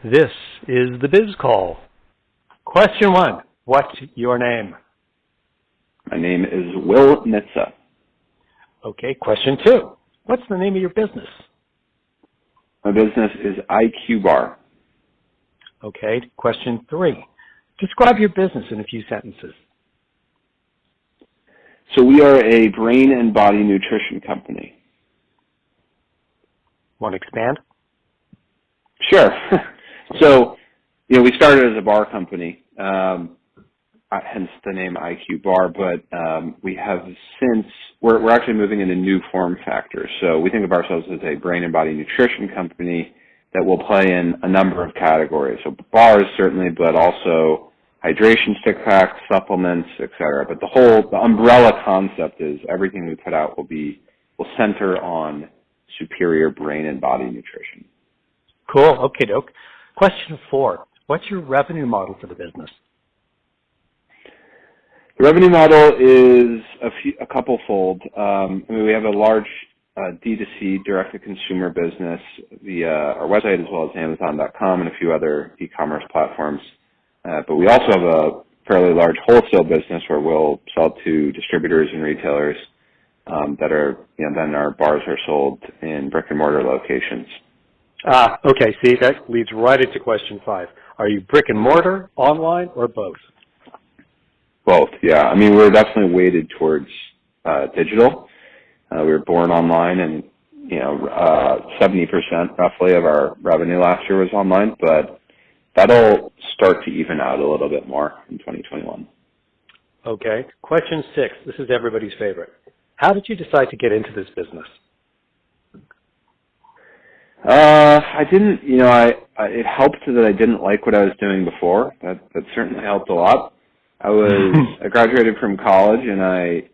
This is the Biz Call. Question 1, what's your name? My name is WillNitze. Okay, question 2, what's the name of your business? My business is IQBar. Okay, question 3, describe your business in a few sentences. So we are a brain and body nutrition company. Want to expand? Sure. So, we started as a bar company, hence the name IQBar, but we have since, we're actually moving into new form factors. So we think of ourselves as a brain and body nutrition company that will play in a number of categories. So bars certainly, but also hydration stick packs, supplements, etc. But the umbrella concept is everything we put out will center on superior brain and body nutrition. Cool, okay doke. Question 4, what's your revenue model for the business? The revenue model is a couple-fold. We have a large D2C, direct-to-consumer business via our website as well as Amazon.com and a few other e-commerce platforms. But we also have a fairly large wholesale business where we'll sell to distributors and retailers that are, then our bars are sold in brick-and-mortar locations. Okay, see, that leads right into question 5. Are you brick and mortar, online, or both? Both, yeah. We're definitely weighted towards digital. We were born online, and 70% roughly of our revenue last year was online, but that'll start to even out a little bit more in 2021. Okay. Question 6. This is everybody's favorite. How did you decide to get into this business? I didn't, it helped that I didn't like what I was doing before. That certainly helped a lot. I graduated from college and I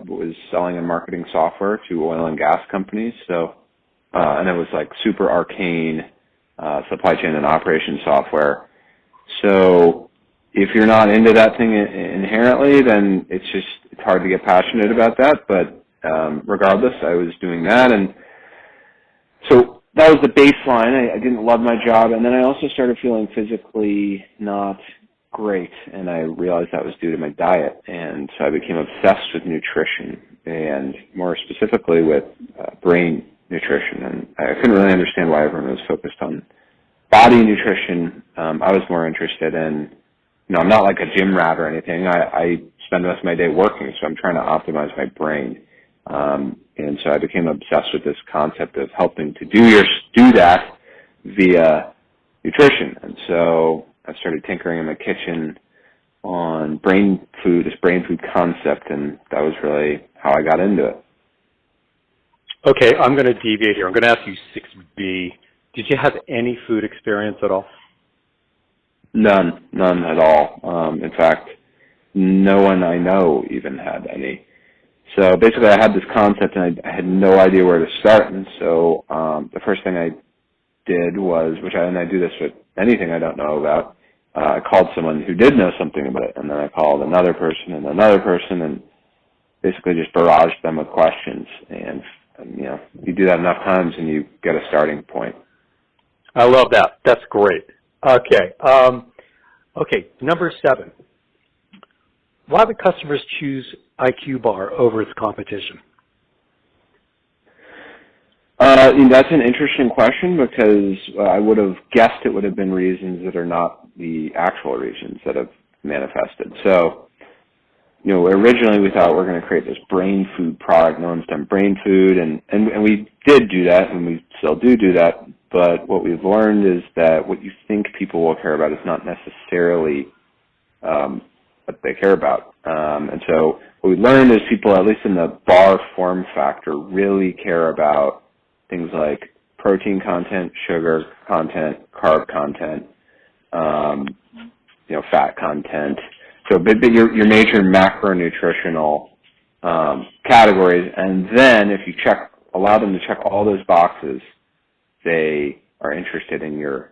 was selling and marketing software to oil and gas companies. So, and it was like super arcane supply chain and operation software. So if you're not into that thing inherently, then it's hard to get passionate about that. But regardless, I was doing that, and so that was the baseline. I didn't love my job, and then I also started feeling physically not great, and I realized that was due to my diet, and so I became obsessed with nutrition, and more specifically with brain nutrition, and I couldn't really understand why everyone was focused on body nutrition. I was more interested in, I'm not like a gym rat or anything. I spend the rest of my day working, so I'm trying to optimize my brain. And so I became obsessed with this concept of helping to do that via nutrition. And so I started tinkering in my kitchen on this brain food concept, and that was really how I got into it. Okay, I'm going to deviate here. I'm going to ask you 6B. Did you have any food experience at all? None at all. In fact, no one I know even had any. So basically I had this concept and I had no idea where to start, and so the first thing I did was, and I do this with anything I don't know about, I called someone who did know something about it, and then I called another person and basically just barraged them with questions, and you do that enough times and you get a starting point. I love that. That's great. Okay. Okay, number 7. Why would customers choose IQBar over its competition? That's an interesting question because I would have guessed it would have been reasons that are not the actual reasons that have manifested. So, originally we thought we're going to create this brain food product. No one's done brain food, and we did do that, and we still do that. But what we've learned is that what you think people will care about is not necessarily what they care about. And so what we learned is people, at least in the bar form factor, really care about things like protein content, sugar content, carb content, fat content. So your major macronutritional categories, and then if you allow them to check all those boxes, they are interested in your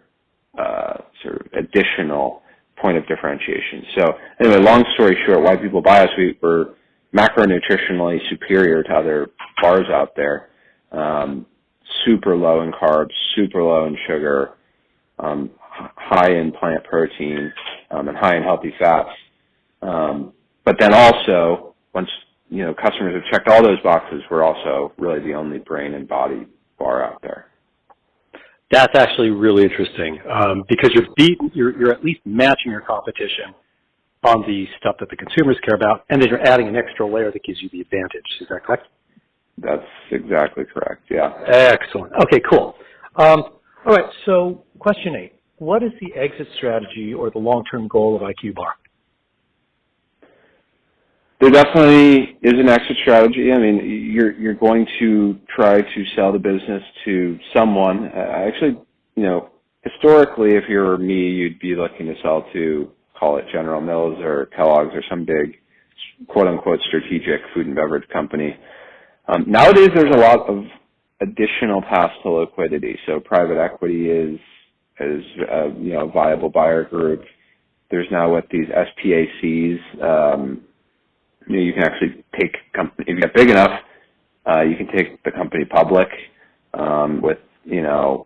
sort of additional point of differentiation. So anyway, long story short, why people buy us, we're macronutritionally superior to other bars out there. Super low in carbs, super low in sugar, high in plant protein and high in healthy fats. But then also, once customers have checked all those boxes, we're also really the only brain and body bar out there. That's actually really interesting because you're at least matching your competition on the stuff that the consumers care about, and then you're adding an extra layer that gives you the advantage. Is that correct? That's exactly correct, yeah. Excellent. Okay, cool. All right, so question 8. What is the exit strategy or the long-term goal of IQBar? There definitely is an exit strategy. I mean, you're going to try to sell the business to someone. Actually, historically, if you were me, you'd be looking to sell to, call it General Mills or Kellogg's or some big, quote-unquote, strategic food and beverage company. Nowadays, there's a lot of additional paths to liquidity. So private equity is a viable buyer group. There's now with these SPACs. You can actually take company, if you get big enough, you can take the company public with,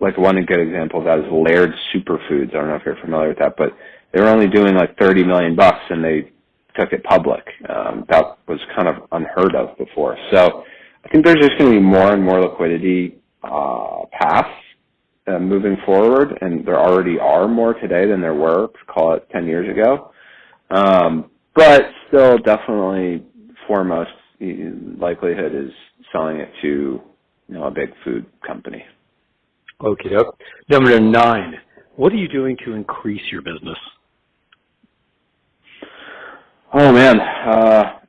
like one good example of that is Laird Superfoods. I don't know if you're familiar with that, but they were only doing like $30 million and they took it public. That was kind of unheard of before. So I think there's just going to be more and more liquidity paths moving forward, and there already are more today than there were, call it 10 years ago. But still, definitely foremost likelihood is selling it to a big food company. Okay. Number 9. What are you doing to increase your business? Oh man,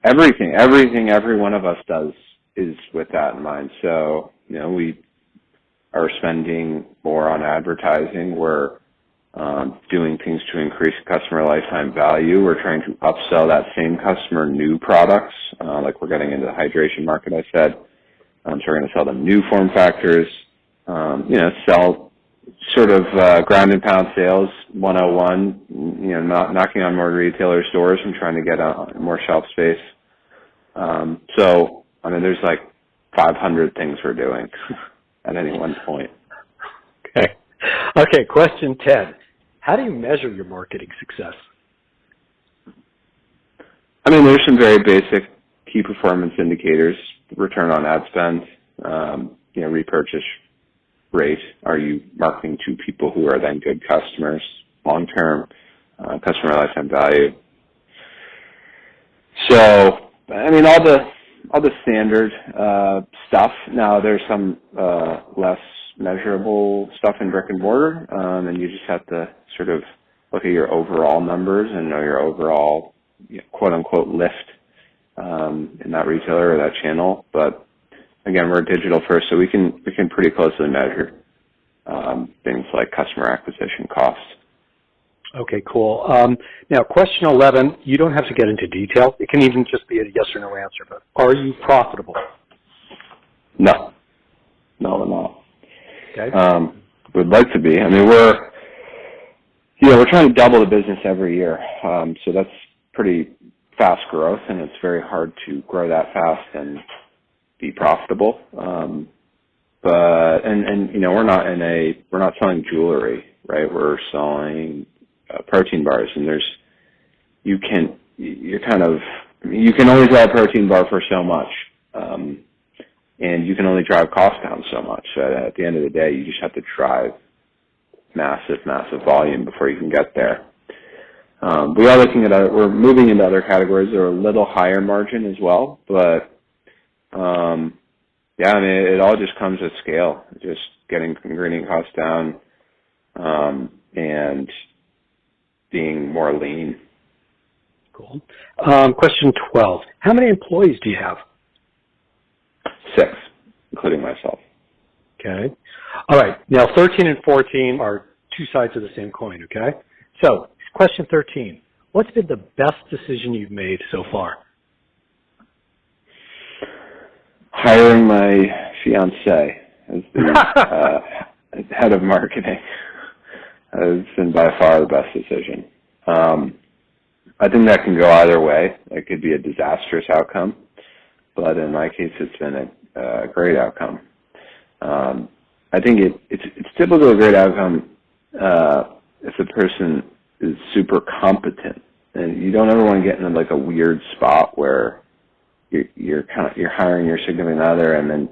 everything every one of us does is with that in mind. So we are spending more on advertising. We're doing things to increase customer lifetime value. We're trying to upsell that same customer new products, like we're getting into the hydration market, I said. So we're going to sell them new form factors, sell sort of ground and pound sales 101, knocking on more retailer stores and trying to get more shelf space. So, I mean, there's like 500 things we're doing at any one point. Okay. Okay, question 10. How do you measure your marketing success? I mean, there's some very basic key performance indicators: return on ad spend, repurchase rate. Are you marketing to people who are then good customers long-term? Customer lifetime value. So, I mean, all the standard stuff. Now, there's some less measurable stuff in brick and mortar, and you just have to sort of look at your overall numbers and know your overall quote-unquote lift in that retailer or that channel. But again, we're digital first, so we can pretty closely measure things like customer acquisition costs. Okay, cool. Now, question 11, you don't have to get into detail. It can even just be a yes or no answer, but are you profitable? No, we're not. Okay. We'd like to be. I mean, we're trying to double the business every year. So that's pretty fast growth, and it's very hard to grow that fast and be profitable. But we're not selling jewelry, right? We're selling protein bars, and you can only sell a protein bar for so much. And you can only drive costs down so much. So at the end of the day, you just have to drive massive volume before you can get there. We are looking at we're moving into other categories that are a little higher margin as well, but I mean, it all just comes with scale, just getting ingredient costs down and being more lean. Cool. Question 12. How many employees do you have? 6, including myself. Okay. All right. Now, 13 and 14 are two sides of the same coin, okay? So, question 13. What's been the best decision you've made so far? Hiring my fiancée as the head of marketing has been by far the best decision. I think that can go either way. It could be a disastrous outcome, but in my case, it's been a great outcome. I think it's typically a great outcome if the person is super competent, and you don't ever want to get into like a weird spot where you're hiring your significant other and then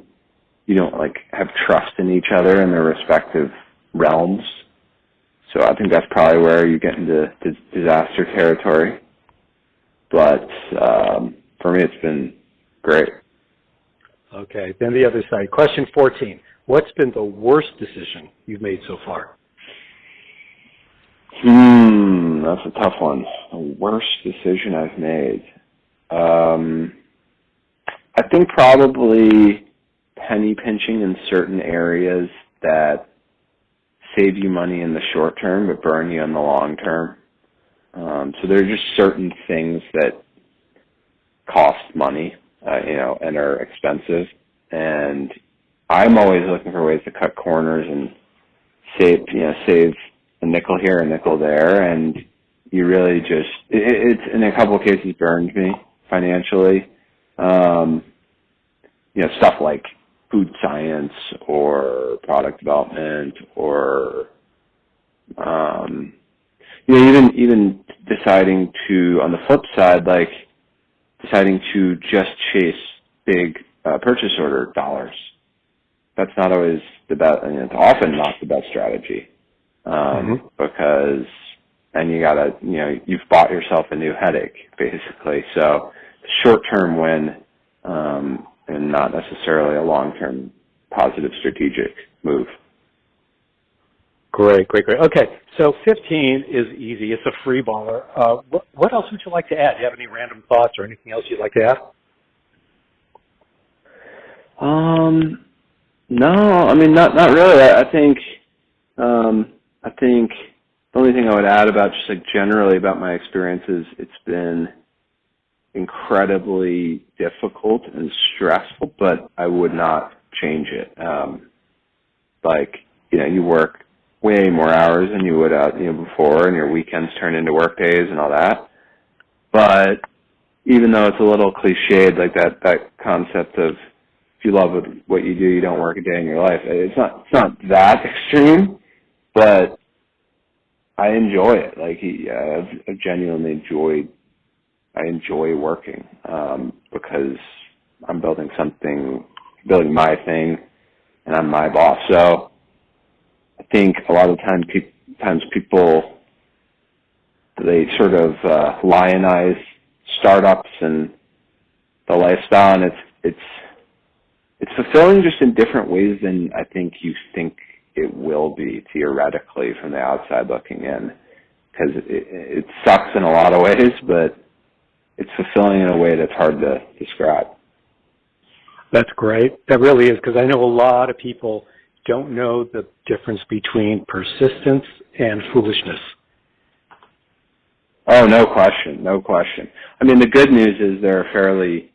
you don't like have trust in each other in their respective realms. So I think that's probably where you get into disaster territory. But for me, it's been great. Okay, then the other side. Question 14. What's been the worst decision you've made so far? That's a tough one. The worst decision I've made. I think probably penny pinching in certain areas that save you money in the short term but burn you in the long term. So there are just certain things that cost money, and are expensive. And I'm always looking for ways to cut corners and save a nickel here, a nickel there. And you really just, it's in a couple of cases burned me financially. Stuff like food science or product development or, even deciding to, on the flip side, like deciding to just chase big purchase order dollars. That's not always the best, it's often not the best strategy, because then you've bought yourself a new headache, basically. So short-term win, and not necessarily a long-term positive strategic move. Great. Okay, so 15 is easy. It's a free baller. What else would you like to add? Do you have any random thoughts or anything else you'd like to add? No, I mean, not really. I think the only thing I would add about just like generally about my experiences, it's been incredibly difficult and stressful, but I would not change it. You work way more hours than you would before, and your weekends turn into work days and all that. But even though it's a little cliched, like that concept of if you love what you do, you don't work a day in your life. It's not that extreme, but I enjoy it. Like I've genuinely enjoyed. I enjoy working because I'm building my thing, and I'm my boss. So I think a lot of times people, they sort of lionize startups and the lifestyle, and it's fulfilling just in different ways than I think you think it will be theoretically from the outside looking in, because it sucks in a lot of ways, but it's fulfilling in a way that's hard to describe. That's great. That really is, because I know a lot of people don't know the difference between persistence and foolishness. Oh, no question. I mean, the good news is there are fairly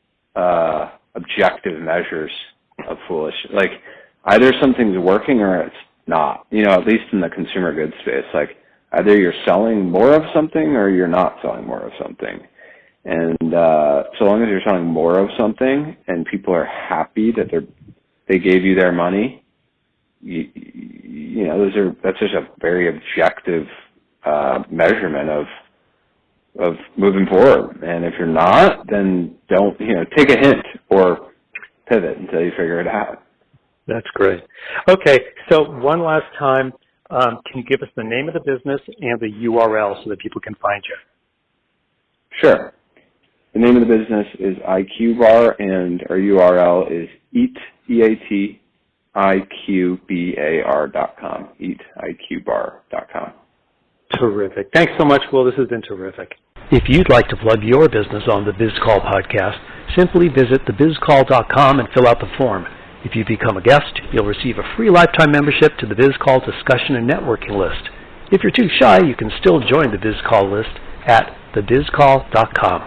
objective measures of foolishness. Like, either something's working or it's not, at least in the consumer goods space. Like, either you're selling more of something or you're not selling more of something. And so long as you're selling more of something and people are happy that they gave you their money, that's just a very objective measurement of moving forward. And if you're not, then don't, take a hint or pivot until you figure it out. That's great. Okay, so one last time, can you give us the name of the business and the URL so that people can find you? Sure. The name of the business is IQBar, and our URL is EATIQBAR.com, EATIQBAR.com. Terrific. Thanks so much, Will. This has been terrific. If you'd like to plug your business on the BizCall podcast, simply visit thebizcall.com and fill out the form. If you become a guest, you'll receive a free lifetime membership to the BizCall discussion and networking list. If you're too shy, you can still join the BizCall list at thebizcall.com.